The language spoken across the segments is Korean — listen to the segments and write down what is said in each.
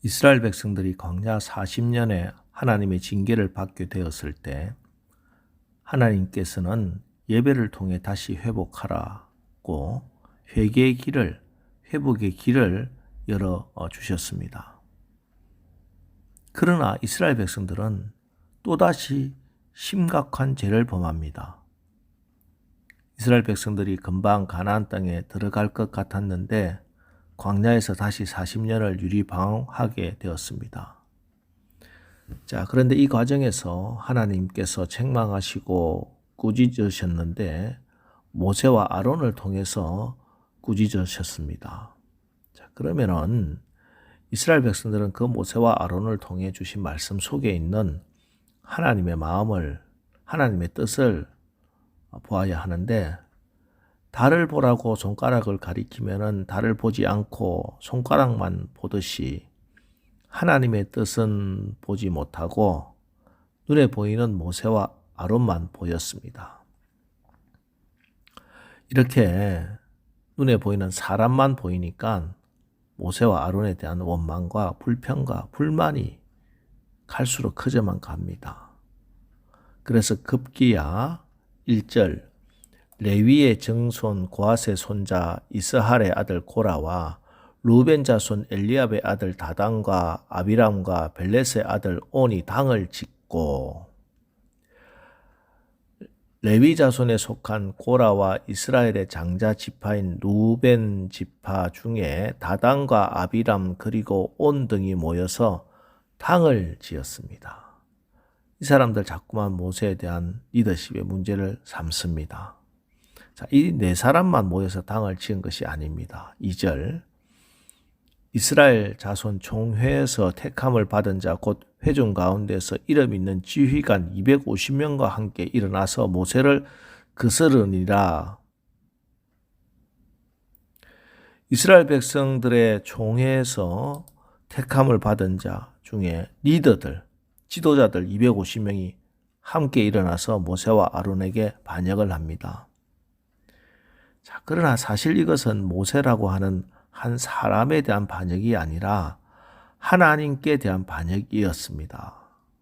이스라엘 백성들이 광야 40년에 하나님의 징계를 받게 되었을 때 하나님께서는 예배를 통해 다시 회복하라고 회개의 길을, 회복의 길을 열어 주셨습니다. 그러나 이스라엘 백성들은 또다시 심각한 죄를 범합니다. 이스라엘 백성들이 금방 가나안 땅에 들어갈 것 같았는데 광야에서 다시 40년을 유리방황하게 되었습니다. 자, 그런데 이 과정에서 하나님께서 책망하시고 꾸짖으셨는데 모세와 아론을 통해서 꾸짖으셨습니다. 자, 그러면은 이스라엘 백성들은 그 모세와 아론을 통해 주신 말씀 속에 있는 하나님의 마음을, 하나님의 뜻을 보아야 하는데, 달을 보라고 손가락을 가리키면은 달을 보지 않고 손가락만 보듯이 하나님의 뜻은 보지 못하고 눈에 보이는 모세와 아론만 보였습니다. 이렇게 눈에 보이는 사람만 보이니까 모세와 아론에 대한 원망과 불평과 불만이 갈수록 커져만 갑니다. 그래서 급기야 1절 레위의 정손 고핫의 손자 이스할의 아들 고라와 루벤 자손 엘리압의 아들 다단과 아비람과 벨렛의 아들 온이 당을 짓고, 레위 자손에 속한 고라와 이스라엘의 장자 지파인 루벤 지파 중에 다단과 아비람 그리고 온 등이 모여서 당을 지었습니다. 이 사람들 자꾸만 모세에 대한 리더십의 문제를 삼습니다. 자, 이 네 사람만 모여서 당을 지은 것이 아닙니다. 2절 이스라엘 자손 총회에서 택함을 받은 자 곧 회중 가운데서 이름 있는 지휘관 250명과 함께 일어나서 모세를 거스르니라. 이스라엘 백성들의 총회에서 택함을 받은 자 중에 리더들, 지도자들 250명이 함께 일어나서 모세와 아론에게 반역을 합니다. 자, 그러나 사실 이것은 모세라고 하는 한 사람에 대한 반역이 아니라 하나님께 대한 반역이었습니다.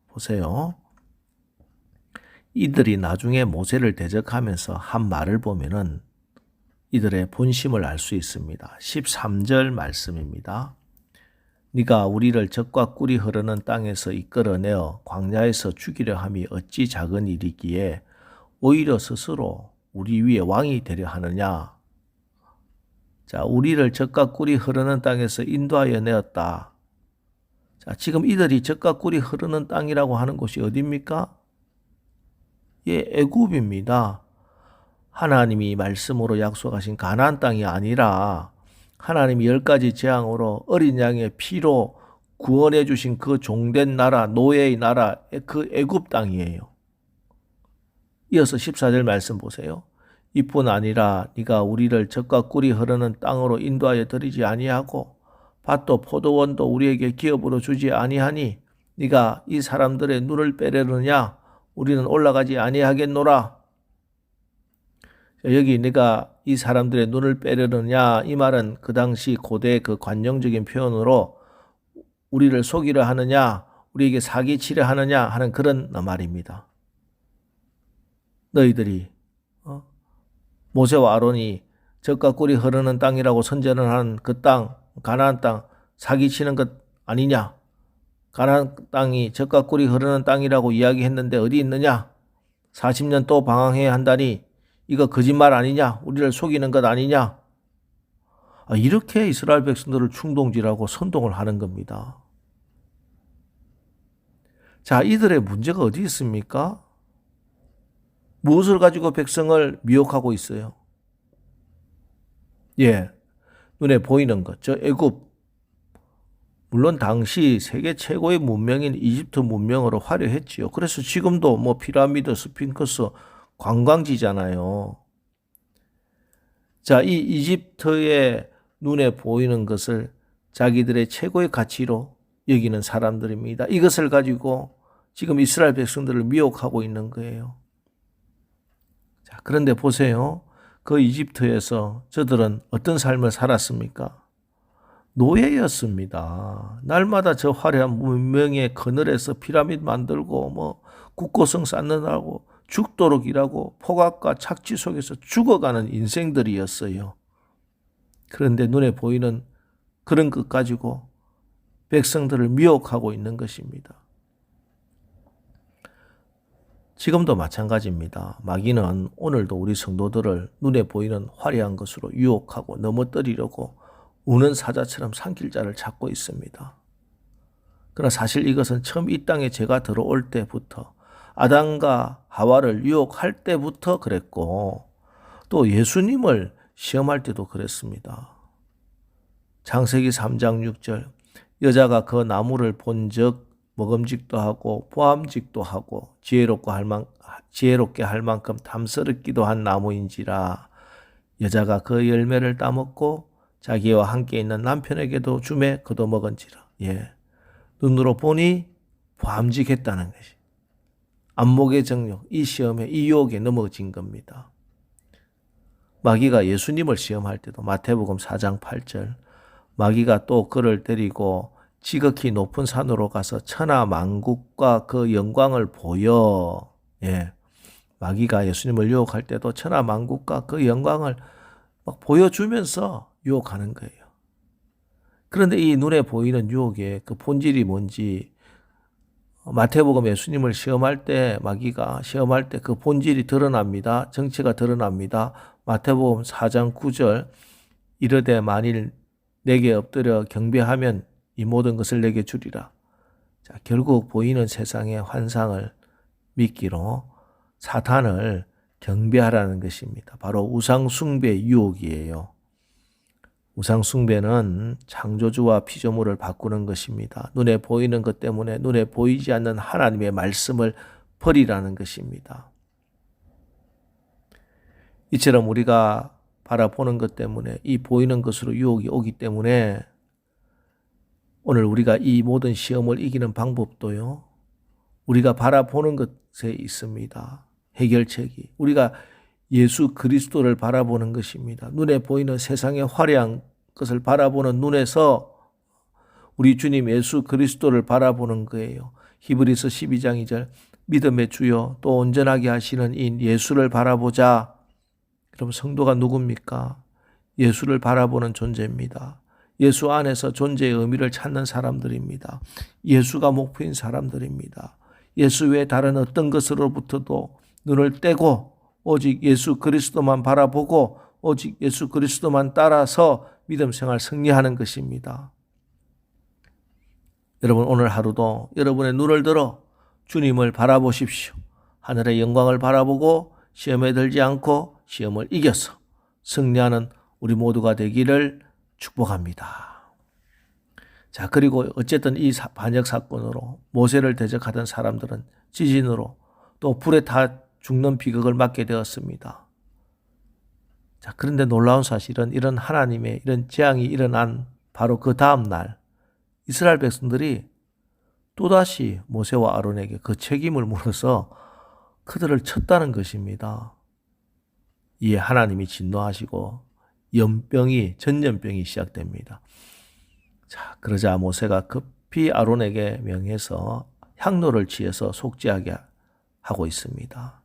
보세요. 이들이 나중에 모세를 대적하면서 한 말을 보면은 이들의 본심을 알 수 있습니다. 13절 말씀입니다. 네가 우리를 적과 꿀이 흐르는 땅에서 이끌어내어 광야에서 죽이려 함이 어찌 작은 일이기에 오히려 스스로 우리 위에 왕이 되려 하느냐. 자, 우리를 적과 꿀이 흐르는 땅에서 인도하여 내었다. 자, 지금 이들이 적과 꿀이 흐르는 땅이라고 하는 곳이 어디입니까? 예, 애굽입니다. 하나님이 말씀으로 약속하신 가나안 땅이 아니라 하나님이 10가지 재앙으로 어린 양의 피로 구원해 주신 그 종된 나라, 노예의 나라, 그 애굽 땅이에요. 이어서 14절 말씀 보세요. 이뿐 아니라 네가 우리를 적과 꿀이 흐르는 땅으로 인도하여 드리지 아니하고 밭도 포도원도 우리에게 기업으로 주지 아니하니 네가 이 사람들의 눈을 빼려느냐? 우리는 올라가지 아니하겠노라. 여기 네가 이 사람들의 눈을 빼려느냐? 이 말은 그 당시 고대 그 관용적인 표현으로 우리를 속이려 하느냐? 우리에게 사기치려 하느냐? 하는 그런 말입니다. 너희들이 모세와 아론이 적과 꿀이 흐르는 땅이라고 선전을 하는 그 땅, 가나안 땅 사기치는 것 아니냐? 가나안 땅이 적과 꿀이 흐르는 땅이라고 이야기했는데 어디 있느냐? 40년 또 방황해야 한다니 이거 거짓말 아니냐? 우리를 속이는 것 아니냐? 이렇게 이스라엘 백성들을 충동질하고 선동을 하는 겁니다. 자, 이들의 문제가 어디 있습니까? 무엇을 가지고 백성을 미혹하고 있어요? 예, 눈에 보이는 것, 저 애굽. 물론 당시 세계 최고의 문명인 이집트 문명으로 화려했지요. 그래서 지금도 뭐 피라미드, 스핑크스 관광지잖아요. 자, 이 이집트의 눈에 보이는 것을 자기들의 최고의 가치로 여기는 사람들입니다. 이것을 가지고 지금 이스라엘 백성들을 미혹하고 있는 거예요. 자, 그런데 보세요. 그 이집트에서 저들은 어떤 삶을 살았습니까? 노예였습니다. 날마다 저 화려한 문명의 그늘에서 피라미드 만들고 뭐 국고성 쌓느라고 죽도록 일하고 폭악과 착취 속에서 죽어가는 인생들이었어요. 그런데 눈에 보이는 그런 것 가지고 백성들을 미혹하고 있는 것입니다. 지금도 마찬가지입니다. 마귀는 오늘도 우리 성도들을 눈에 보이는 화려한 것으로 유혹하고 넘어뜨리려고 우는 사자처럼 산길자를 찾고 있습니다. 그러나 사실 이것은 처음 이 땅에 죄가 들어올 때부터 아담과 하와를 유혹할 때부터 그랬고 또 예수님을 시험할 때도 그랬습니다. 창세기 3장 6절 여자가 그 나무를 본즉 먹음직도 하고 보암직도 하고 지혜롭게 할 만큼 탐스럽기도 한 나무인지라 여자가 그 열매를 따먹고 자기와 함께 있는 남편에게도 주매 그도 먹은지라. 눈으로 보니 보암직했다는 것이 안목의 정욕, 이 시험에 이 유혹에 넘어진 겁니다. 마귀가 예수님을 시험할 때도 마태복음 4장 8절 마귀가 또 그를 데리고 지극히 높은 산으로 가서 천하 만국과 그 영광을 보여. 마귀가 예수님을 유혹할 때도 천하 만국과 그 영광을 막 보여주면서 유혹하는 거예요. 그런데 이 눈에 보이는 유혹의 그 본질이 뭔지 마태복음 예수님을 시험할 때 마귀가 시험할 때 그 본질이 드러납니다. 정체가 드러납니다. 마태복음 4장 9절 이르되 만일 내게 엎드려 경배하면 이 모든 것을 내게 주리라. 자, 결국 보이는 세상의 환상을 믿기로 사탄을 경배하라는 것입니다. 바로 우상숭배 유혹이에요. 우상숭배는 창조주와 피조물을 바꾸는 것입니다. 눈에 보이는 것 때문에 눈에 보이지 않는 하나님의 말씀을 버리라는 것입니다. 이처럼 우리가 바라보는 것 때문에 이 보이는 것으로 유혹이 오기 때문에 오늘 우리가 이 모든 시험을 이기는 방법도요. 우리가 바라보는 것에 있습니다. 해결책이. 우리가 예수 그리스도를 바라보는 것입니다. 눈에 보이는 세상의 화려한 것을 바라보는 눈에서 우리 주님 예수 그리스도를 바라보는 거예요. 히브리서 12장 2절 믿음의 주요 또 온전하게 하시는 이 예수를 바라보자. 그럼 성도가 누굽니까? 예수를 바라보는 존재입니다. 예수 안에서 존재의 의미를 찾는 사람들입니다. 예수가 목표인 사람들입니다. 예수 외에 다른 어떤 것으로부터도 눈을 떼고 오직 예수 그리스도만 바라보고 오직 예수 그리스도만 따라서 믿음 생활 승리하는 것입니다. 여러분 오늘 하루도 여러분의 눈을 들어 주님을 바라보십시오. 하늘의 영광을 바라보고 시험에 들지 않고 시험을 이겨서 승리하는 우리 모두가 되기를 축복합니다. 자, 그리고 어쨌든 이 반역 사건으로 모세를 대적하던 사람들은 지진으로 또 불에 타 죽는 비극을 맞게 되었습니다. 자, 그런데 놀라운 사실은 이런 하나님의 이런 재앙이 일어난 바로 그 다음 날 이스라엘 백성들이 또다시 모세와 아론에게 그 책임을 물어서 그들을 쳤다는 것입니다. 이에 하나님이 진노하시고 전염병이 시작됩니다. 자, 그러자 모세가 급히 아론에게 명해서 향로를 취해서 속죄하게 하고 있습니다.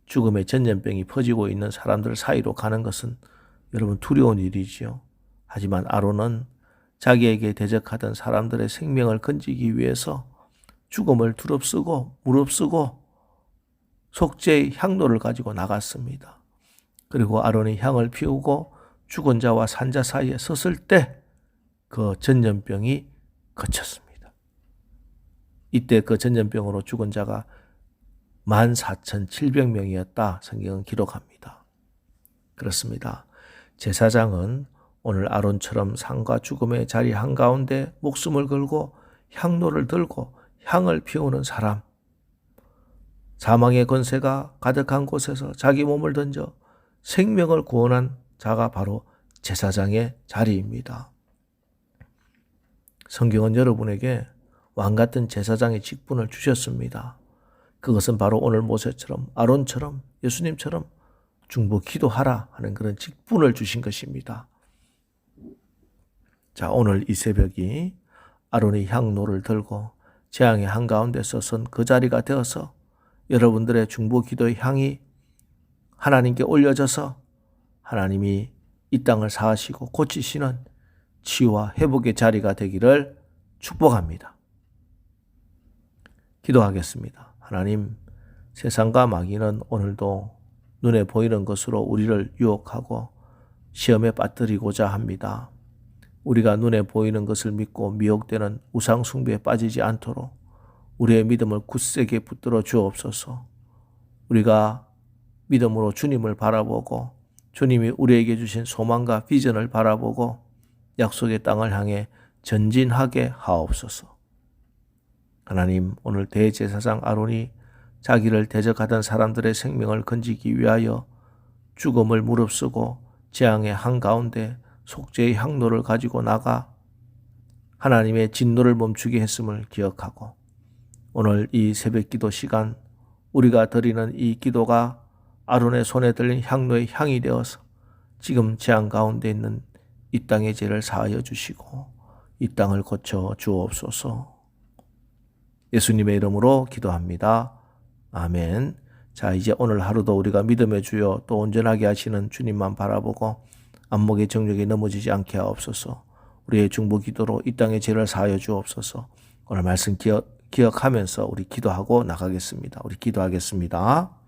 죽음의 전염병이 퍼지고 있는 사람들 사이로 가는 것은 여러분 두려운 일이지요. 하지만 아론은 자기에게 대적하던 사람들의 생명을 건지기 위해서 죽음을 무릅쓰고 속죄의 향로를 가지고 나갔습니다. 그리고 아론이 향을 피우고 죽은 자와 산자 사이에 섰을 때 그 전염병이 그쳤습니다. 이때 그 전염병으로 죽은 자가 14,700명이었다 성경은 기록합니다. 그렇습니다. 제사장은 오늘 아론처럼 상과 죽음의 자리 한가운데 목숨을 걸고 향로를 들고 향을 피우는 사람, 사망의 권세가 가득한 곳에서 자기 몸을 던져 생명을 구원한 자가 바로 제사장의 자리입니다. 성경은 여러분에게 왕같은 제사장의 직분을 주셨습니다. 그것은 바로 오늘 모세처럼 아론처럼 예수님처럼 중보 기도하라 하는 그런 직분을 주신 것입니다. 자, 오늘 이 새벽이 아론이 향로를 들고 재앙의 한가운데 서선 그 자리가 되어서 여러분들의 중보 기도의 향이 하나님께 올려져서 하나님이 이 땅을 사하시고 고치시는 치유와 회복의 자리가 되기를 축복합니다. 기도하겠습니다. 하나님, 세상과 마귀는 오늘도 눈에 보이는 것으로 우리를 유혹하고 시험에 빠뜨리고자 합니다. 우리가 눈에 보이는 것을 믿고 미혹되는 우상 숭배에 빠지지 않도록 우리의 믿음을 굳세게 붙들어 주옵소서. 우리가 믿음으로 주님을 바라보고 주님이 우리에게 주신 소망과 비전을 바라보고 약속의 땅을 향해 전진하게 하옵소서. 하나님, 오늘 대제사장 아론이 자기를 대적하던 사람들의 생명을 건지기 위하여 죽음을 무릅쓰고 재앙의 한가운데 속죄의 향로를 가지고 나가 하나님의 진노를 멈추게 했음을 기억하고 오늘 이 새벽기도 시간 우리가 드리는 이 기도가 아론의 손에 들린 향로의 향이 되어서 지금 재앙 가운데 있는 이 땅의 죄를 사하여 주시고 이 땅을 고쳐 주옵소서. 예수님의 이름으로 기도합니다. 아멘. 자, 이제 오늘 하루도 우리가 믿음의 주여 또 온전하게 하시는 주님만 바라보고 안목의 정욕에 넘어지지 않게 하옵소서. 우리의 중보 기도로 이 땅의 죄를 사하여 주옵소서. 오늘 말씀 기억하면서 우리 기도하고 나가겠습니다. 우리 기도하겠습니다.